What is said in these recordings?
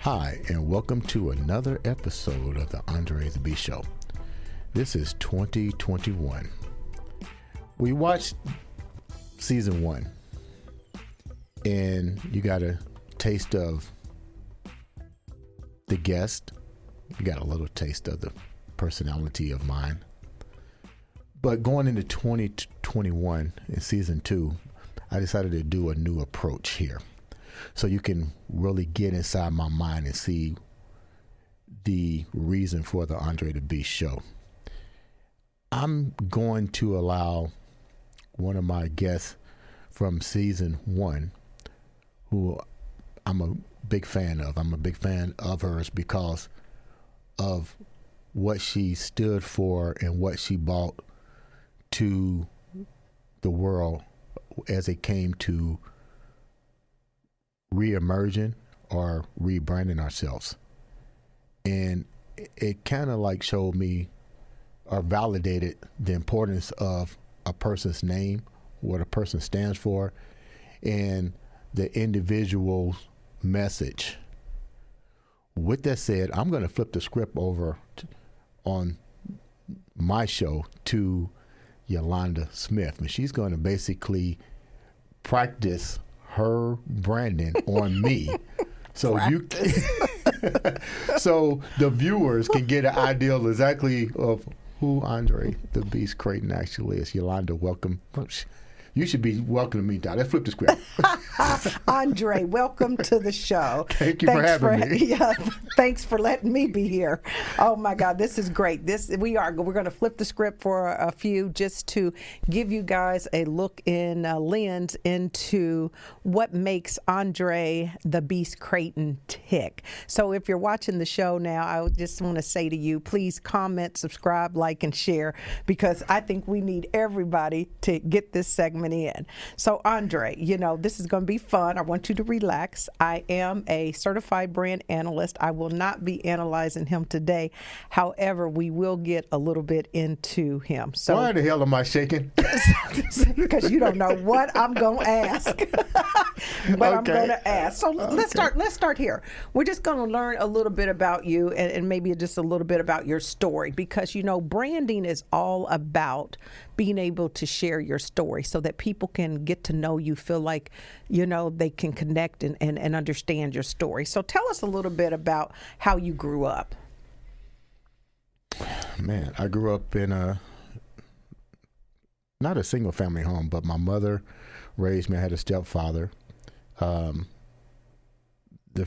Hi, and welcome to another episode of the Andre The Beast Show. This is 2021. We watched season 1, and you got a taste of the guest. You got a little taste of the personality of mine. But going into 2021 in season 2, I decided to do a new approach here. So you can really get inside my mind and see the reason for the Andre the Beast Show. I'm going to allow one of my guests from season 1, who I'm a big fan of. I'm a big fan of hers because of what she stood for and what she brought to the world as it came to re-emerging or rebranding ourselves. And it kind of like showed me or validated the importance of a person's name, what a person stands for, and the individual's message. With that said, I'm going to flip the script over on my show to Yolanda Smith, and she's going to basically practice her branding on me, so so the viewers can get an idea exactly of who Andre the Beast Crayton actually is. Yolanda, welcome. You should be welcoming me down. Let's flip the script. Andre, welcome to the show. Thank you for having me. Yeah, thanks for letting me be here. Oh my God, this is great. We're going to flip the script for a few just to give you guys a look in lens into what makes Andre the Beast Crayton tick. So if you're watching the show now, I just want to say to you, please comment, subscribe, like, and share, because I think we need everybody to get this segment in. So Andre, this is going to be fun. I want you to relax. I am a certified brand analyst. I will not be analyzing him today. However, we will get a little bit into him. So why the hell am I shaking? Because you don't know what I'm going to ask. I'm going to ask. So let's start here. We're just going to learn a little bit about you and maybe just a little bit about your story, because branding is all about being able to share your story so that people can get to know you, feel like, they can connect and understand your story. So tell us a little bit about how you grew up. Man, I grew up in not a single family home, but my mother raised me. I had a stepfather. The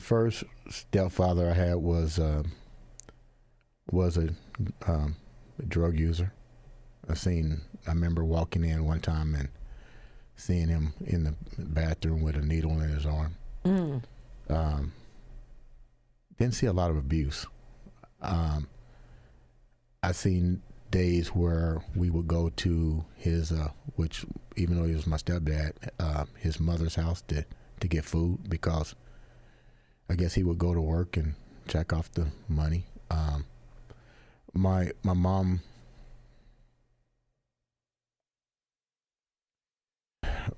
first stepfather I had was a drug user. I remember walking in one time and seeing him in the bathroom with a needle in his arm. Didn't see a lot of abuse. I seen days where we would go to his, which even though he was my stepdad, his mother's house to get food, because I guess he would go to work and check off the money. My mom.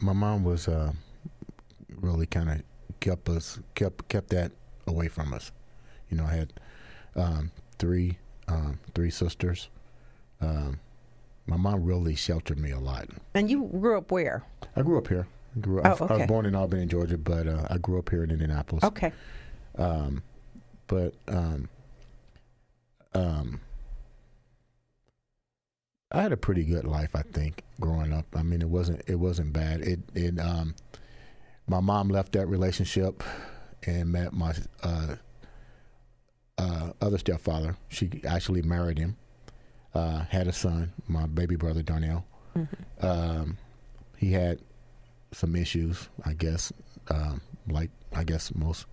My mom was really kind of kept that away from us. I had three sisters. My mom really sheltered me a lot. And you grew up where? I grew up here. I was born in Albany, Georgia, but I grew up here in Indianapolis. Okay. I had a pretty good life, I think, growing up. I mean, it wasn't bad. My mom left that relationship and met my other stepfather. She actually married him, had a son, my baby brother Darnell. Mm-hmm. He had some issues, I guess, like I guess most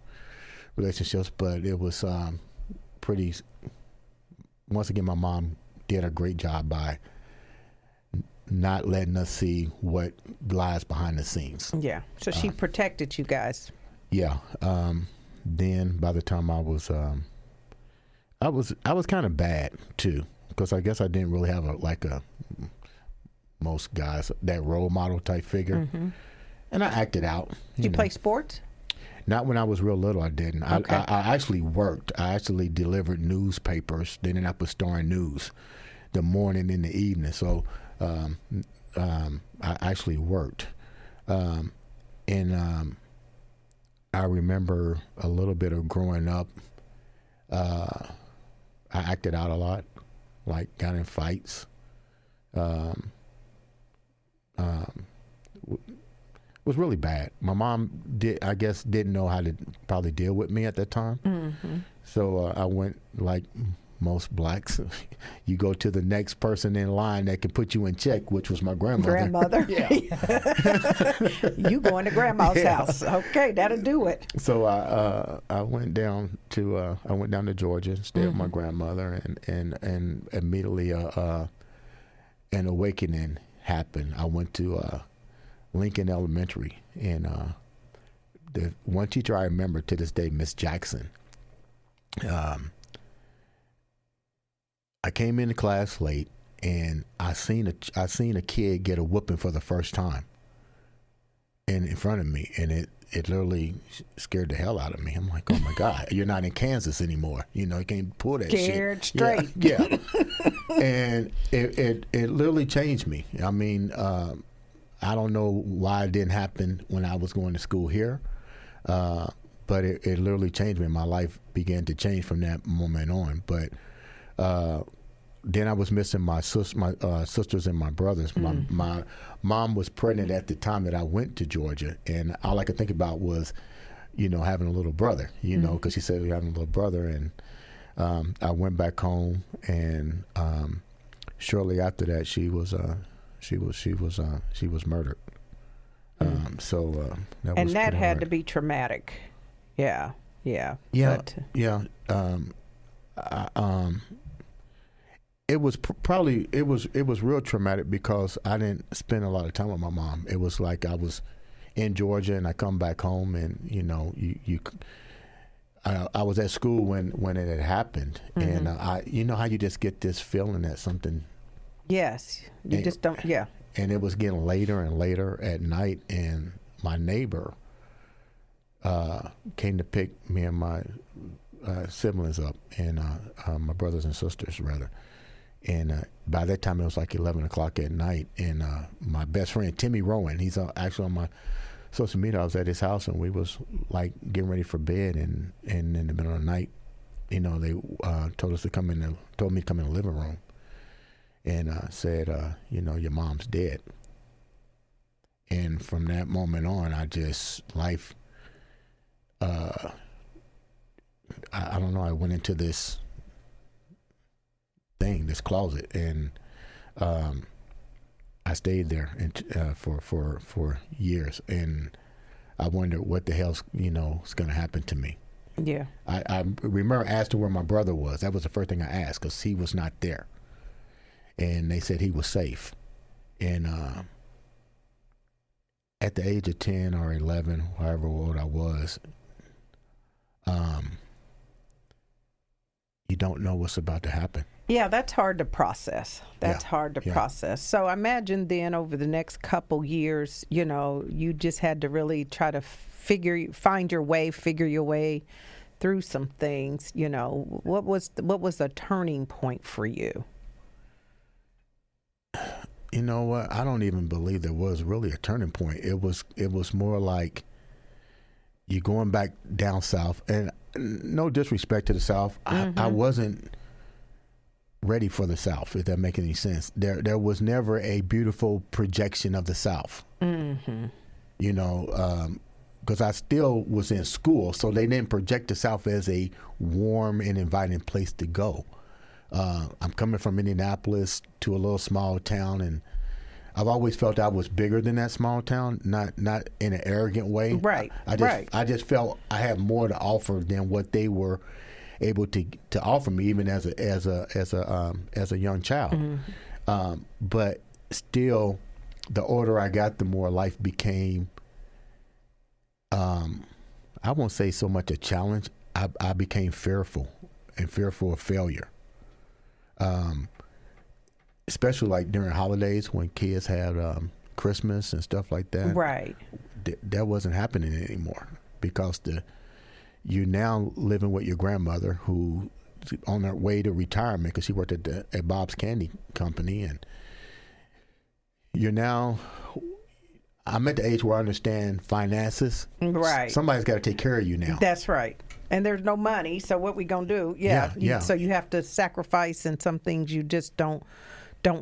relationships, but it was pretty. Once again, my mom did a great job by not letting us see what lies behind the scenes. Yeah. So she protected you guys. Yeah. Then by the time I was kind of bad too, because I guess I didn't really have most guys, that role model type figure. And I acted out. Did you play sports? Not when I was real little, I didn't. Okay. I actually worked. I actually delivered newspapers, the Indianapolis Star and News, the morning and the evening. So I actually worked. And I remember a little bit of growing up. I acted out a lot, like got in fights. Was really bad. My mom didn't know how to probably deal with me at that time. So I went like most blacks. You go to the next person in line that can put you in check, which was my grandmother. Yeah. You going to grandma's house? Okay, that'll do it. So I went down to Georgia, stayed with my grandmother, and immediately an awakening happened. I went to Lincoln Elementary, and the one teacher I remember to this day, Miss Jackson. I came into class late, and I seen a kid get a whooping for the first time, in front of me, and it literally scared the hell out of me. I'm like, oh my God, you're not in Kansas anymore. You can't pull that Scared shit. straight. Yeah. And it literally changed me. I mean, I don't know why it didn't happen when I was going to school here, but it literally changed me. My life began to change from that moment on. But then I was missing my sisters and my brothers. My mom was pregnant at the time that I went to Georgia, and all I could think about was, having a little brother. Because she said we having a little brother, and I went back home, and shortly after that, she was murdered. That had to be traumatic. Yeah. But, it was it was real traumatic because I didn't spend a lot of time with my mom. It was like I was in Georgia and I come back home, and I was at school when it had happened, and how you just get this feeling that something. Yes, you just don't. Yeah. And it was getting later and later at night, and my neighbor came to pick me and my siblings up, and my brothers and sisters rather. And by that time, it was like 11 o'clock at night, and my best friend Timmy Rowan, he's actually on my social media. I was at his house, and we was like getting ready for bed, and in the middle of the night, they told me to come in the living room. And said, your mom's dead. And from that moment on, I don't know, I went into this closet, and I stayed there for years. And I wondered what the hell's, is going to happen to me. Yeah. I remember asking where my brother was. That was the first thing I asked, because he was not there. And they said he was safe. And at the age of 10 or 11, however old I was, you don't know what's about to happen. Yeah, that's hard to process. Hard to process. So I imagine then over the next couple years, you just had to really try to figure your way through some things. What was a turning point for you? You know what? I don't even believe there was really a turning point. It was more like you going back down south, and no disrespect to the South. I wasn't ready for the South, if that makes any sense. There was never a beautiful projection of the South. Because I still was in school, so they didn't project the South as a warm and inviting place to go. I'm coming from Indianapolis to a little small town, and I've always felt I was bigger than that small town, not in an arrogant way. Right. I just felt I had more to offer than what they were able to offer me, even as a young child. Mm-hmm. But still, the older I got, the more life became. I won't say so much a challenge. I became fearful of failure. Especially like during holidays when kids had Christmas and stuff like that. Right. That wasn't happening anymore because you're now living with your grandmother who on her way to retirement because she worked at Bob's Candy Company, and I'm at the age where I understand finances. Right. Somebody's got to take care of you now. That's right. And there's no money, so what we gonna do? Yeah. So you have to sacrifice, and some things you just don't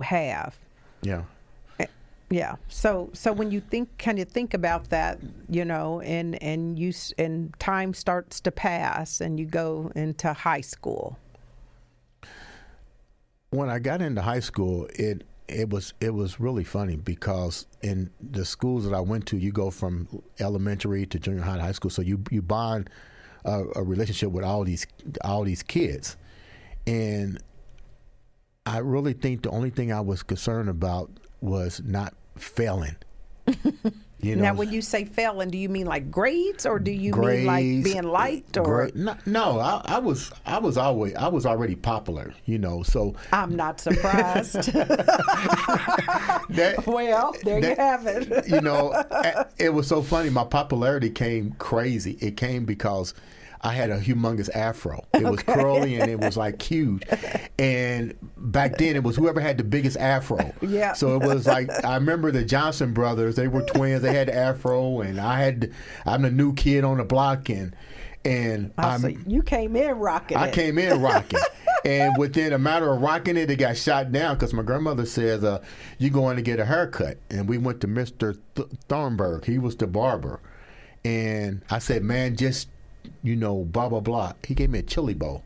have. Yeah. Yeah. So when you think about that, and time starts to pass, and you go into high school. When I got into high school, it was really funny because in the schools that I went to, you go from elementary to junior high to high school, so you bond a relationship with all these kids, and I really think the only thing I was concerned about was not failing. Now, when you say failing, do you mean like grades, or do you grades, mean like being liked, or? No, I was already popular, so I'm not surprised. Well, there you have it. It was so funny. My popularity came crazy. It came because I had a humongous afro. It was curly and it was like huge. And back then it was whoever had the biggest afro. Yeah. So it was like, I remember the Johnson brothers, they were twins. They had the afro, and I'm the new kid on the block, and you came in rocking it. I came in rocking. And within a matter of rocking it, it got shot down because my grandmother says, you're going to get a haircut. And we went to Mr. Thornburg. He was the barber. And I said, man, just, blah, blah, blah. He gave me a chili bowl.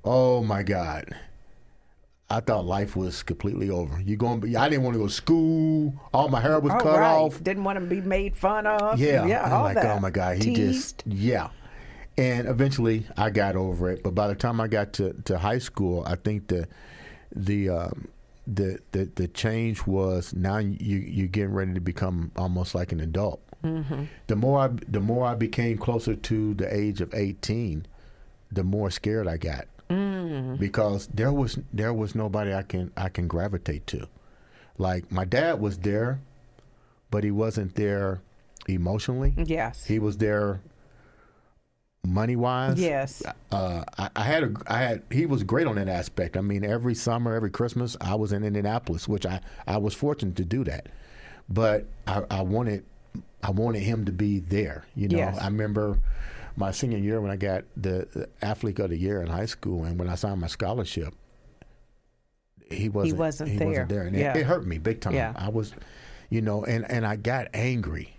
Oh, my God. I thought life was completely over. I didn't want to go to school. All my hair was cut off. Didn't want to be made fun of. Yeah. All I'm like, that. oh, my God. Yeah. And eventually I got over it. But by the time I got to high school, I think the change was now you're getting ready to become almost like an adult. Mm-hmm. The more I became closer to the age of 18, the more scared I got. Mm. Because there was nobody I can gravitate to. Like my dad was there, but he wasn't there emotionally. Yes. He was there money wise. Yes. He was great on that aspect. I mean, every summer, every Christmas, I was in Indianapolis, which I was fortunate to do that. But I wanted him to be there. Yes. I remember my senior year when I got the athlete of the year in high school, and when I signed my scholarship, he wasn't there. And it hurt me big time. Yeah. I was, and I got angry.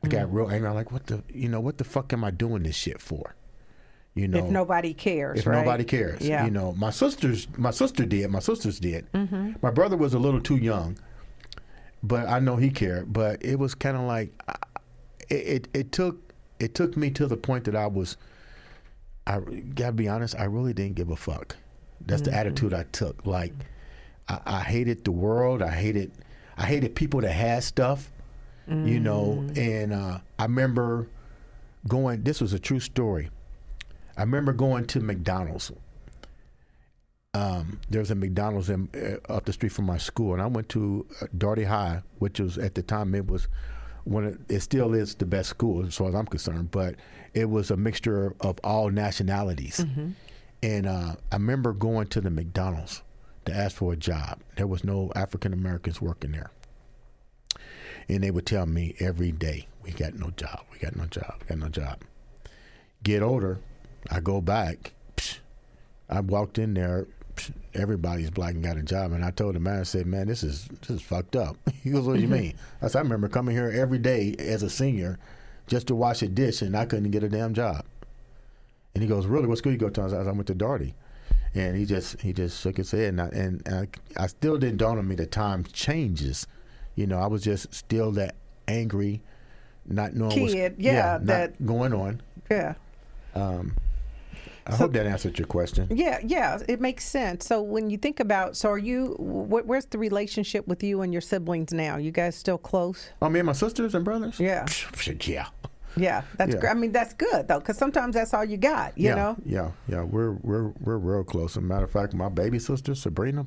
I got real angry. I'm like, what the fuck am I doing this shit for? If nobody cares, right? Nobody cares. Yeah. My sister did. My sisters did. Mm-hmm. My brother was a little too young, but I know he cared. But it was kind of like, it took me to the point that I gotta be honest, I really didn't give a fuck. That's the attitude I took. Like, I hated the world. I hated people that had stuff. And I remember going, this was a true story. I remember going to McDonald's. There was a McDonald's up the street from my school, and I went to Daugherty High, which was at the time it still is the best school as far as I'm concerned, but it was a mixture of all nationalities. Mm-hmm. And I remember going to the McDonald's to ask for a job. There was no African Americans working there. And they would tell me every day, we got no job. Get older, I go back. I walked in there, everybody's black and got a job. And I told the man, I said, man, this is fucked up. He goes, what do you mean? I said, I remember coming here every day as a senior just to wash a dish, and I couldn't get a damn job. And he goes, really, what school you go to? I said, I went to Daugherty. And he just shook his head. And I still didn't dawn on me that time changes. I was just still that angry, not knowing kid, not going on. Yeah. I hope that answered your question. Yeah, it makes sense. So when you think about, where's the relationship with you and your siblings now? You guys still close? Oh, me and my sisters and brothers? Yeah. Yeah. Yeah, that's great. I mean, that's good though, because sometimes that's all you got, you know. Yeah. We're real close. As a matter of fact, my baby sister Sabrina,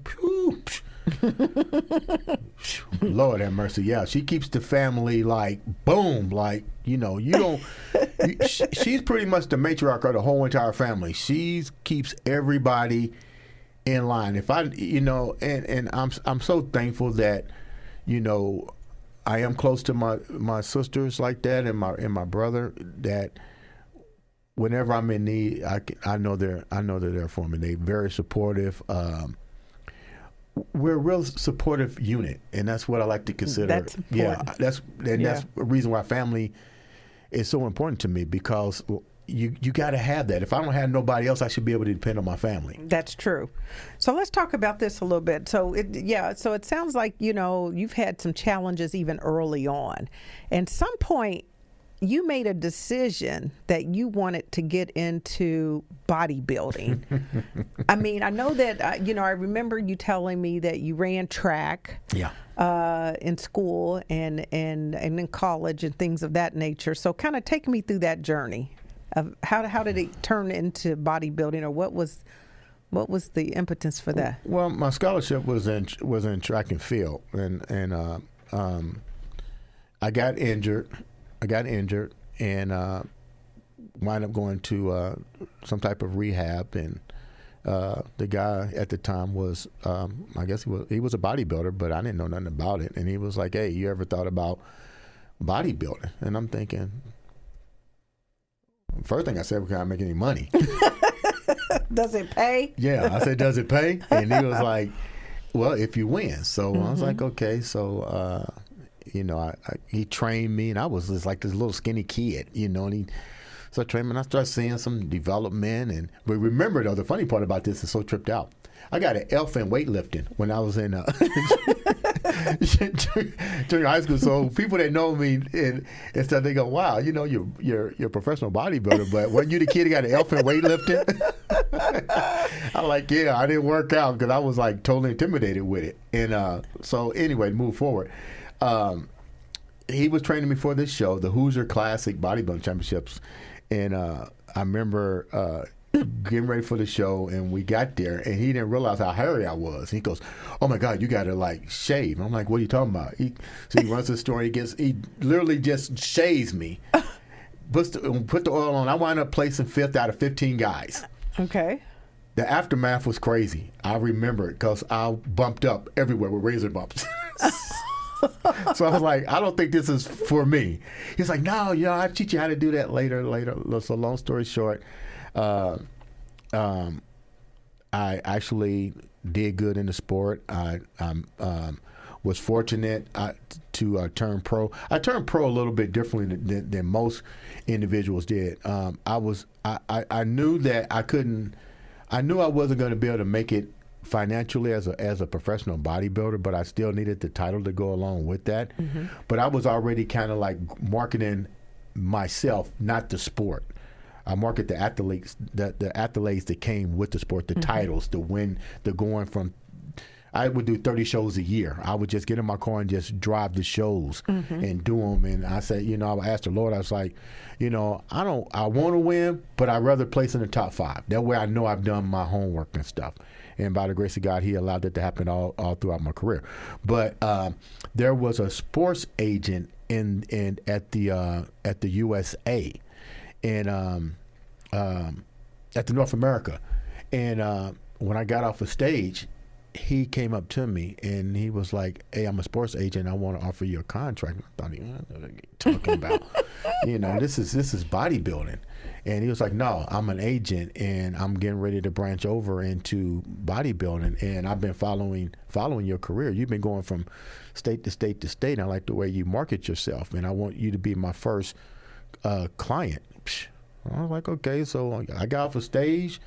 Lord have mercy. Yeah, she keeps the family like boom, like you don't. She's pretty much the matriarch of the whole entire family. She keeps everybody in line. If I, and I'm so thankful that, I am close to my sisters like that, and my brother, that whenever I'm in need, I know they're there for me. They're very supportive. We're a real supportive unit, and that's what I like to consider. That's important. That's the reason why family is so important to me, because you got to have that. If I don't have nobody else, I should be able to depend on my family. That's true. So let's talk about this a little bit. So it sounds like you've had some challenges even early on, and some point you made a decision that you wanted to get into bodybuilding. I mean, I know that, I remember you telling me that you ran track in school and in college and things of that nature. So kind of take me through that journey of how did it turn into bodybuilding, or what was the impetus for that? Well, my scholarship was in track and field, and I got injured and wound up going to some type of rehab. And the guy at the time was, I guess he was a bodybuilder, but I didn't know nothing about it. And he was like, "Hey, you ever thought about bodybuilding?" And I'm thinking, first thing I said, "Can I make any money?" Does it pay? Yeah, I said, "Does it pay?" And he was like, "Well, if you win." So I was like, "Okay." So he trained me, and I was just like this little skinny kid, and he started training me, and I started seeing some development. But remember, though, the funny part about this is so tripped out. I got an F in weightlifting when I was in junior high school. So people that know me and stuff, they go, "Wow, you're a professional bodybuilder, but weren't you the kid that got an F in weightlifting?" I'm like, "Yeah, I didn't work out because I was like totally intimidated with it." And so anyway, move forward. He was training me for this show, the Hoosier Classic Bodybuilding Championships, and I remember getting ready for the show, and we got there, and he didn't realize how hairy I was. He goes, "Oh my God, you got to like shave." I'm like, "What are you talking about?" So he runs the store. He literally just shaves me, put the oil on. I wound up placing 5th out of 15 guys. Okay. The aftermath was crazy. I remember it because I bumped up everywhere with razor bumps. So I was like, "I don't think this is for me." He's like, "No, I'll teach you how to do that later. So long story short, I actually did good in the sport. I was fortunate to turn pro. I turned pro a little bit differently than most individuals did. I knew that I couldn't. I knew I wasn't going to be able to make it financially as a professional bodybuilder, but I still needed the title to go along with that. Mm-hmm. But I was already kind of like marketing myself, not the sport. I market the athletes, the accolades that came with the sport, the titles, the win, the going from. I would do 30 shows a year. I would just get in my car and just drive the shows and do them. And I said, I asked the Lord, I was like, I want to win, but I'd rather place in the top 5. That way I know I've done my homework and stuff. And by the grace of God, He allowed that to happen all throughout my career. But there was a sports agent at the USA and at the North America. And when I got off the stage, he came up to me and he was like, "Hey, I'm a sports agent. I want to offer you a contract." I thought, what are you talking about? This is bodybuilding. And he was like, "No, I'm an agent and I'm getting ready to branch over into bodybuilding. And I've been following your career. You've been going from state to state to state. And I like the way you market yourself. And I want you to be my first client." I was like, "Okay." So I got off the stage.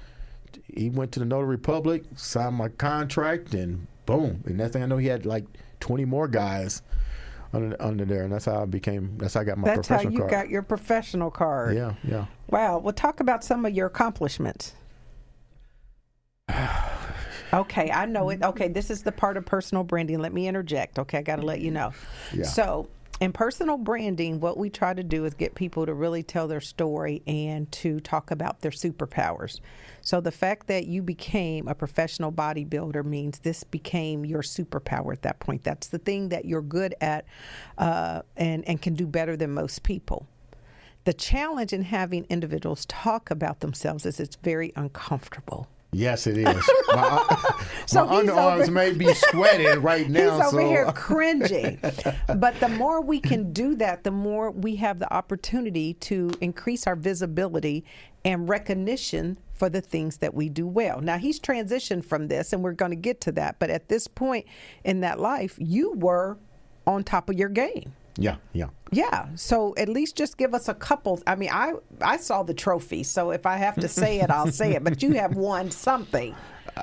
He went to the Notary Public, signed my contract, and boom. And next thing I know, he had like 20 more guys under there, and that's how I got my professional card. That's how you got your professional card. Yeah. Wow. Well, talk about some of your accomplishments. Okay, I know it. Okay, this is the part of personal branding. Let me interject. Okay, I got to let you know. Yeah. So, in personal branding, what we try to do is get people to really tell their story and to talk about their superpowers. So the fact that you became a professional bodybuilder means this became your superpower at that point. That's the thing that you're good at and can do better than most people. The challenge in having individuals talk about themselves is it's very uncomfortable. Yes, it is. My underarms may be sweating right now. He's over here cringing. But the more we can do that, the more we have the opportunity to increase our visibility and recognition for the things that we do well. Now, he's transitioned from this, and we're going to get to that. But at this point in that life, you were on top of your game. Yeah. Yeah. So at least just give us a couple. I mean, I saw the trophy, so if I have to say it, I'll say it. But you have won something.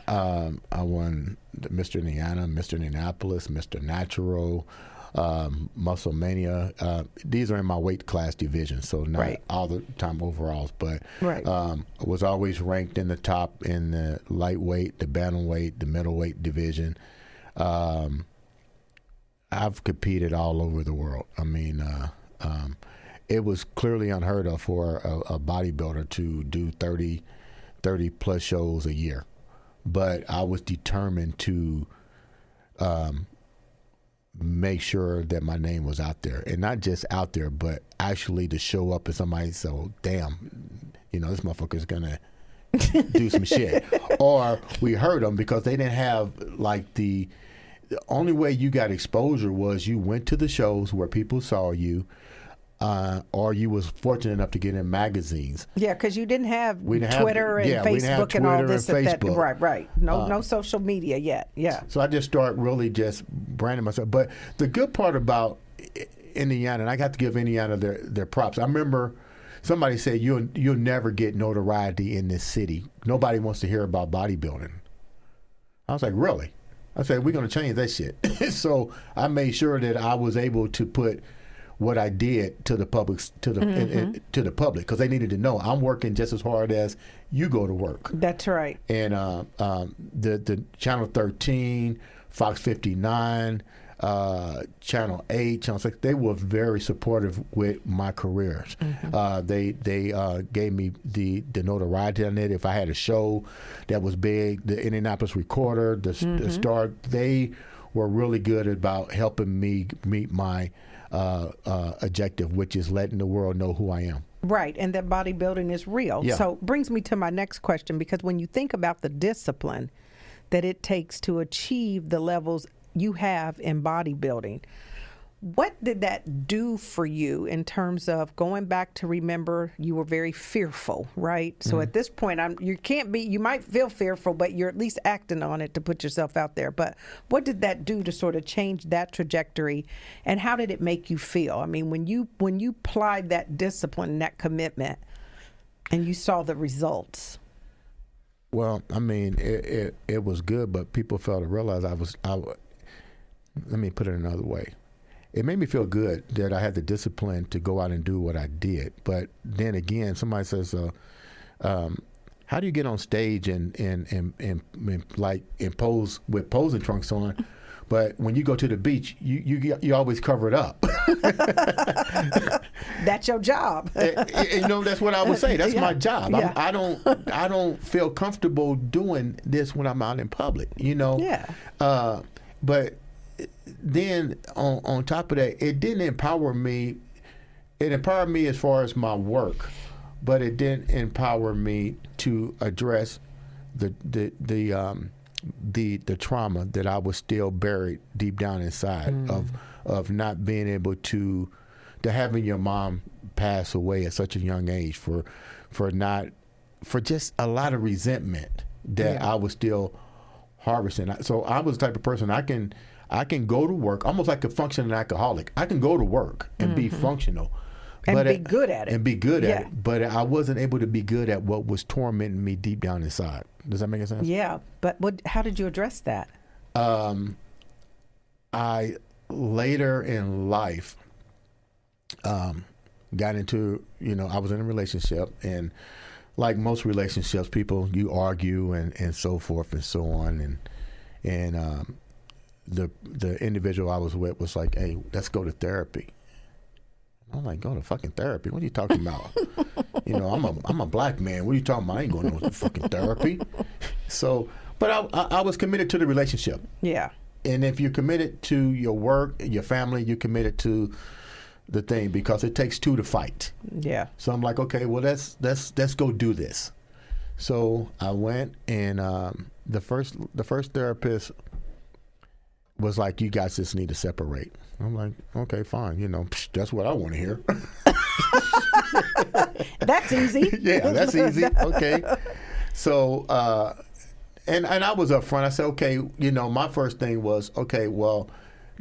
I won Mr. Indiana, Mr. Indianapolis, Mr. Natural, Muscle Mania. These are in my weight class division, so not all the time overalls, but was always ranked in the top in the lightweight, the bantamweight, the middleweight division. I've competed all over the world. I mean, it was clearly unheard of for a bodybuilder to do 30 plus shows a year. But I was determined to make sure that my name was out there. And not just out there, but actually to show up and somebody say, oh, damn, this motherfucker's going to do some shit. Or we heard them because they didn't have like the only way you got exposure was you went to the shows where people saw you, or you was fortunate enough to get in magazines. Yeah, because you didn't have Twitter and Facebook and all this. Right. No social media yet. Yeah. So I just start really just branding myself. But the good part about Indiana, and I got to give Indiana their props. I remember somebody said, you'll never get notoriety in this city. Nobody wants to hear about bodybuilding. I was like, really? I said, we're going to change that shit. So I made sure that I was able to put what I did to the public, to the public, because they needed to know I'm working just as hard as you go to work. That's right. And the Channel 13, Fox 59, Channel 8, Channel 6, they were very supportive with my careers. They gave me the notoriety on it. If I had a show that was big, the Indianapolis Recorder, the Star, they were really good about helping me meet my objective, which is letting the world know who I am. Right, and that bodybuilding is real. Yeah. So brings me to my next question, because when you think about the discipline that it takes to achieve the levels you have in bodybuilding, what did that do for you in terms of going back to remember you were very fearful, right? So at this point, you might feel fearful, but you're at least acting on it to put yourself out there. But what did that do to sort of change that trajectory, and how did it make you feel? I mean, when you applied that discipline and that commitment and you saw the results. Well, I mean, it was good, but people failed to realize let me put it another way. It made me feel good that I had the discipline to go out and do what I did. But then again, somebody says, how do you get on stage and pose with posing trunks on? But when you go to the beach, you always cover it up. That's your job. That's what I would say. That's my job. Yeah. I don't feel comfortable doing this when I'm out in public. Yeah. But then on top of that, it didn't empower me. It empowered me as far as my work, but it didn't empower me to address the trauma that I was still buried deep down inside of not being able to having your mom pass away at such a young age for just a lot of resentment that I was still harvesting. So I was the type of person I can go to work almost like a functioning alcoholic. I can go to work and be functional. And be good at it. And be good at it. But I wasn't able to be good at what was tormenting me deep down inside. Does that make sense? Yeah. But how did you address that? I later in life got into, I was in a relationship, and like most relationships, people, you argue and so forth and so on, and the individual I was with was like, hey, let's go to therapy. I'm like, go to fucking therapy? What are you talking about? I'm a black man. What are you talking about? I ain't going to no fucking therapy. So, but I was committed to the relationship. Yeah. And if you're committed to your work, your family, you're committed to the thing, because it takes two to fight. Yeah. So I'm like, okay, well, let's go do this. So I went, and the first therapist was like, you guys just need to separate. I'm like, okay, fine. That's what I want to hear. That's easy. Yeah, that's easy. Okay. So, and I was up front. I said, okay, my first thing was, okay, well,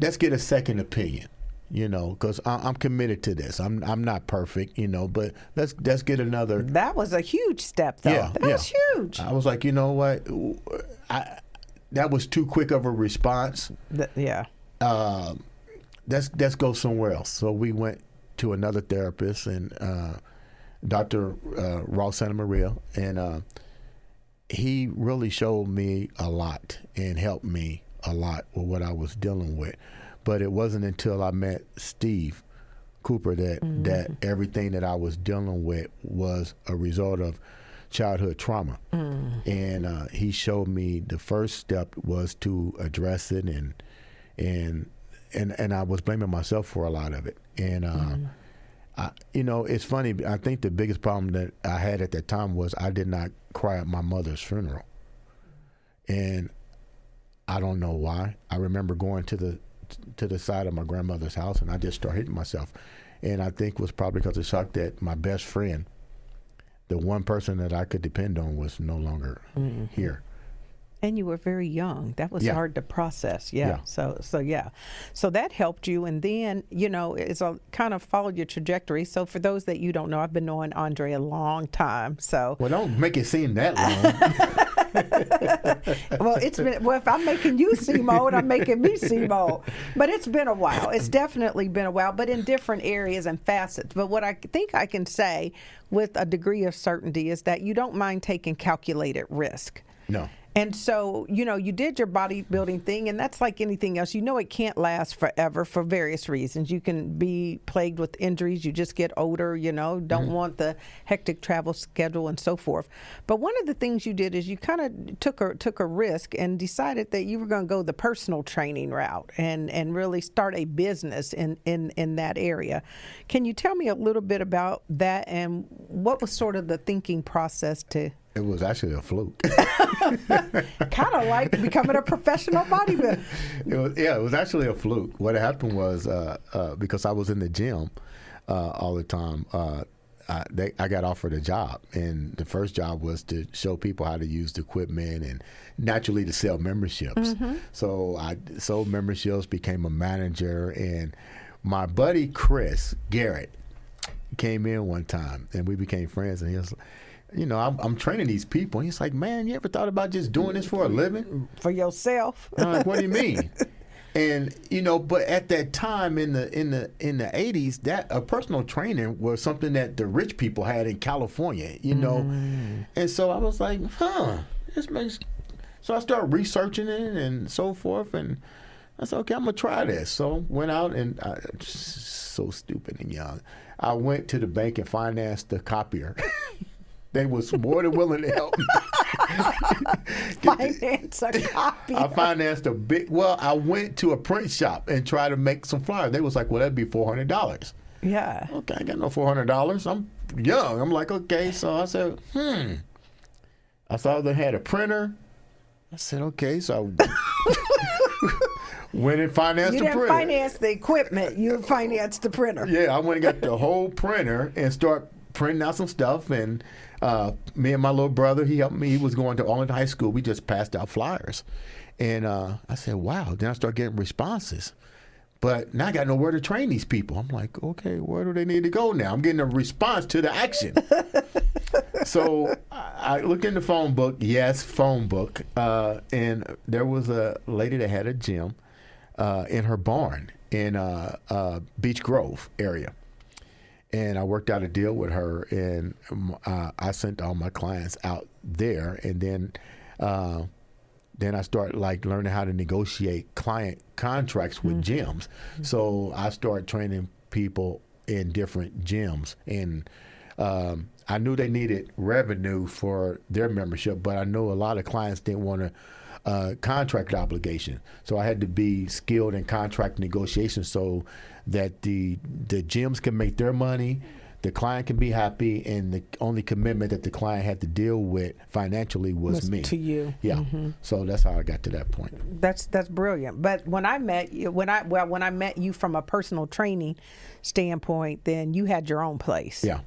let's get a second opinion, because I'm committed to this. I'm not perfect, but let's get another. That was a huge step, though. Yeah, that was huge. I was like, you know what? That was too quick of a response. Yeah. Let's go somewhere else. So we went to another therapist, and Dr. Ross Santa Maria, and he really showed me a lot and helped me a lot with what I was dealing with. But it wasn't until I met Steve Cooper that everything that I was dealing with was a result of childhood trauma. And he showed me the first step was to address it, and I was blaming myself for a lot of it. And it's funny. I think the biggest problem that I had at that time was I did not cry at my mother's funeral, and I don't know why. I remember going to the side of my grandmother's house, and I just started hitting myself. And I think it was probably because of the shock that my best friend, the one person that I could depend on, was no longer here. And you were very young. That was hard to process. Yeah. So that helped you. And then, it's a kind of followed your trajectory. So for those that you don't know, I've been knowing Andre a long time. So well, don't make it seem that long. Well, if I'm making you seem old, I'm making me seem old. But it's been a while. It's definitely been a while, but in different areas and facets. But what I think I can say with a degree of certainty is that you don't mind taking calculated risk. No. And so, you did your bodybuilding thing, and that's like anything else. It can't last forever for various reasons. You can be plagued with injuries. You just get older, don't want the hectic travel schedule and so forth. That one of the things you did is you kind of took a risk and decided that you were going to go the personal training route and really start a business in that area. Can you tell me a little bit about that, and what was sort of the thinking process to... It was actually a fluke. Kind of like becoming a professional bodybuilder. It was actually a fluke. What happened was because I was in the gym all the time, I got offered a job, and the first job was to show people how to use the equipment and naturally to sell memberships. So I sold memberships, became a manager, and my buddy Chris Garrett came in one time, and we became friends, and he was I'm training these people. And he's like, man, you ever thought about just doing this for a living? For yourself? And I'm like, what do you mean? And but at that time in the 80s, that a personal trainer was something that the rich people had in California, And so I was like, this makes. So I started researching it and so forth, and I said, okay, I'm gonna try this. So went out, and so stupid and young. I went to the bank and financed the copier. They was more than willing to help me. Finance a copy. I financed I went to a print shop and tried to make some flyers. They was like, well, that'd be $400. Yeah. Okay, I got no $400. I'm young. I'm like, okay. So I said, I saw they had a printer. I said, okay. So I went and financed the printer. You didn't finance the equipment. You financed the printer. Yeah, I went and got the whole printer and start printing out some stuff, and me and my little brother, he helped me. He was going to Arlington High School. We just passed out flyers. And I said, wow. Then I started getting responses. But now I got nowhere to train these people. I'm like, okay, where do they need to go now? I'm getting a response to the action. So I looked in the phone book. Yes, phone book. And there was a lady that had a gym. in her barn in Beach Grove area. And I worked out a deal with her, and I sent all my clients out there. And then I started like learning how to negotiate client contracts with gyms. So I started training people in different gyms, and I knew they needed revenue for their membership, but I know a lot of clients didn't want a contract obligation. So I had to be skilled in contract negotiation so that the gyms can make their money, the client can be happy, and the only commitment that the client had to deal with financially was me. To you. Yeah. So that's how I got to that point. That's brilliant. But when I met you, when I met you from a personal training standpoint, then you had your own place. Yeah.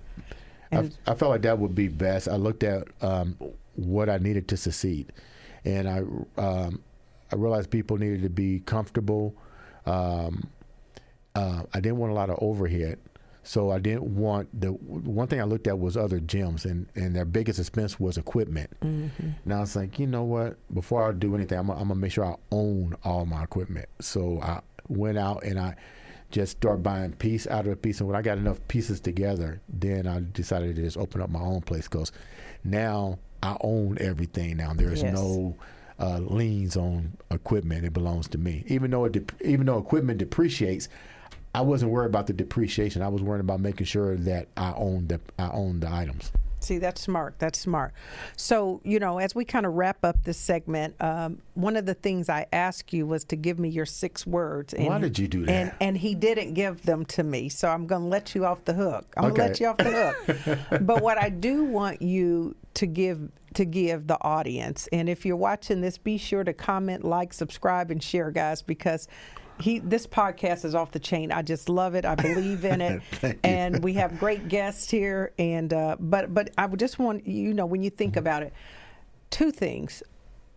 I felt like that would be best. I looked at what I needed to succeed, and I realized people needed to be comfortable. I didn't want a lot of overhead, so I didn't want one thing I looked at was other gyms, and their biggest expense was equipment. And I was like, you know what? Before I do anything, I'm gonna make sure I own all my equipment. So I went out and I just start buying piece out of a piece. And when I got enough pieces together, then I decided to just open up my own place, because now I own everything. Now there's no liens on equipment. It belongs to me. Even though equipment depreciates, I wasn't worried about the depreciation. I was worried about making sure that I owned the items. See, that's smart. That's smart. So, as we kind of wrap up this segment, one of the things I asked you was to give me your 6 words. And, why did you do that? And he didn't give them to me, so I'm going to let you off the hook. I'm going to let you off the hook. But what I do want you to give the audience, and if you're watching this, be sure to comment, like, subscribe, and share, guys, because this podcast is off the chain. I just love it. I believe in it. And we have great guests here. And but I would just want when you think about it, 2 things.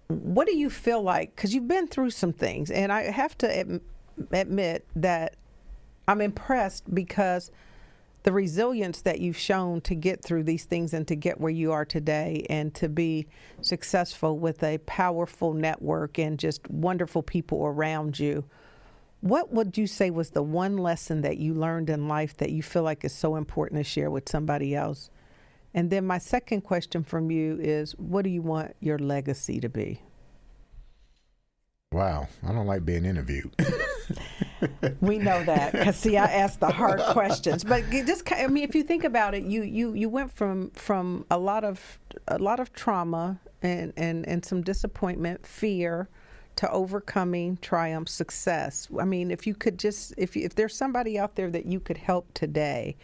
What do you feel like? Because you've been through some things, and I have to admit that I'm impressed because the resilience that you've shown to get through these things and to get where you are today and to be successful with a powerful network and just wonderful people around you. What would you say was the one lesson that you learned in life that you feel like is so important to share with somebody else? And then my second question from you is, what do you want your legacy to be? Wow, I don't like being interviewed. We know that, because see, I asked the hard questions. But if you think about it, you went from a lot of trauma and some disappointment, fear, to overcoming, triumph, success. I mean, if you could just, if there's somebody out there that you could help today,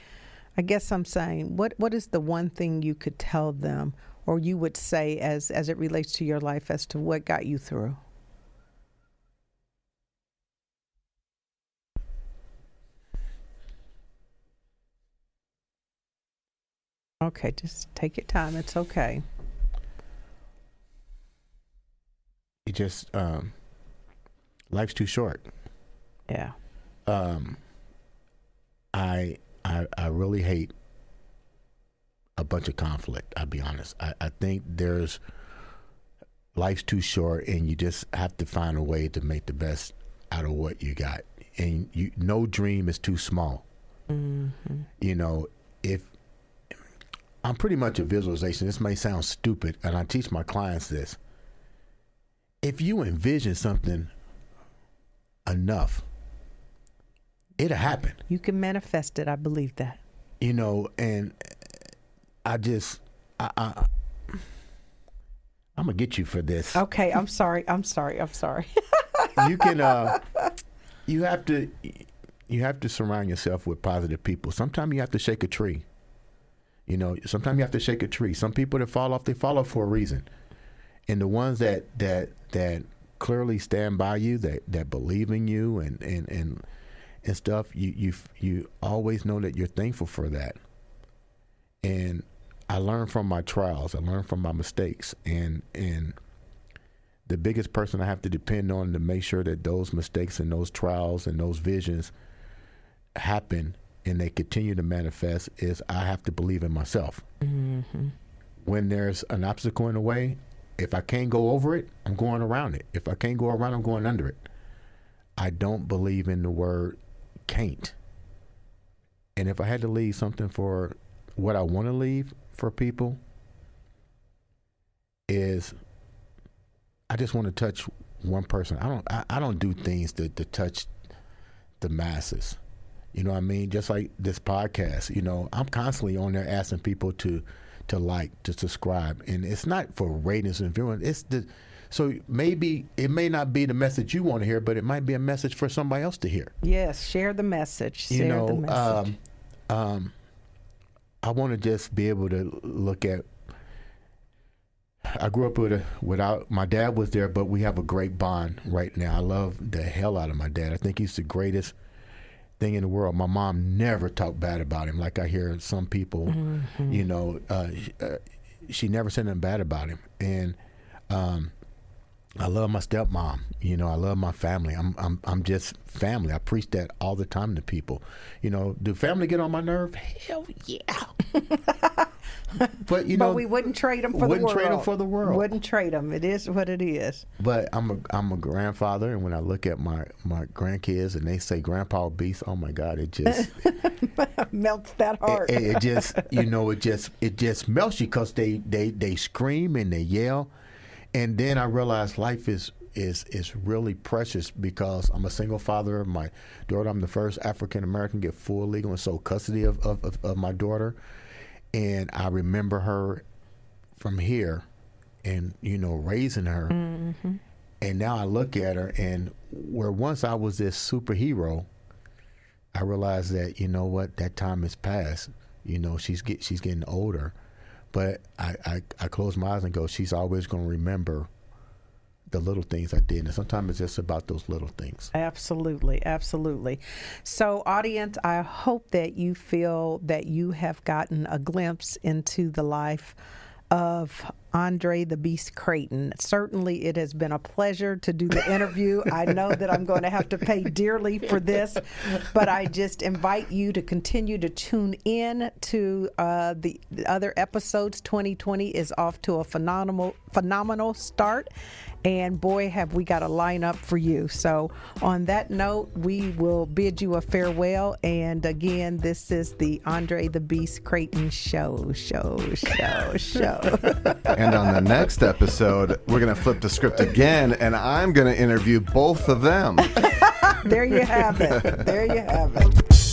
I guess I'm saying, what is the one thing you could tell them, or you would say as it relates to your life as to what got you through? Okay, just take your time. It's okay. You just life's too short. Yeah. I really hate a bunch of conflict. I'll be honest. I think life's too short, and you just have to find a way to make the best out of what you got. And no dream is too small. If I'm pretty much a visualization. This may sound stupid, and I teach my clients this. If you envision something enough, it'll happen. You can manifest it. I believe that. And I'm gonna get you for this. Okay, I'm sorry. You can. You have to surround yourself with positive people. Sometimes you have to shake a tree. Sometimes you have to shake a tree. Some people that fall off, they fall off for a reason. And the ones that clearly stand by you, that believe in you and stuff, you always know that you're thankful for that. And I learned from my trials. I learned from my mistakes. And the biggest person I have to depend on to make sure that those mistakes and those trials and those visions happen and they continue to manifest is I have to believe in myself. When there's an obstacle in the way, if I can't go over it, I'm going around it. If I can't go around, I'm going under it. I don't believe in the word can't. And if I had to leave something for what I want to leave for people is I just want to touch one person. I don't do things to touch the masses. You know what I mean? Just like this podcast, you know, I'm constantly on there asking people to like, to subscribe. And it's not for ratings and viewing. So maybe it may not be the message you want to hear, but it might be a message for somebody else to hear. Yes, share the message. Share the message. I want to just be able to look at. I grew up without my dad was there, but we have a great bond right now. I love the hell out of my dad. I think he's the greatest thing in the world. My mom never talked bad about him, like I hear some people. You know, she never said nothing bad about him, and I love my stepmom. You know, I love my family. I'm just family. I preach that all the time to people. You know, do family get on my nerve? Hell yeah. But you know, but we wouldn't trade them for the world. Wouldn't trade them for the world. Wouldn't trade them. It is what it is. But I'm a grandfather, and when I look at my grandkids and they say Grandpa Beast, oh my God, it just melts that heart. It just, you know, it just melts you because they scream and they yell. And then I realized life is really precious because I'm a single father. My daughter, I'm the first African American to get full legal and sole custody of my daughter. And I remember her from here and, you know, raising her. Mm-hmm. And now I look at her, and where once I was this superhero, I realized that, you know what, that time has passed. You know, she's getting older. But I close my eyes and go, she's always going to remember the little things I did. And sometimes it's just about those little things. Absolutely. Absolutely. So, audience, I hope that you feel that you have gotten a glimpse into the life of Andre the Beast Crayton. Certainly, it has been a pleasure to do the interview. I know that I'm going to have to pay dearly for this, but I just invite you to continue to tune in to the other episodes. 2020 is off to a phenomenal start. And boy, have we got a lineup for you. So on that note, we will bid you a farewell. And again, this is the Andre the Beast Crayton show. And on the next episode, we're going to flip the script again, and I'm going to interview both of them. There you have it. There you have it.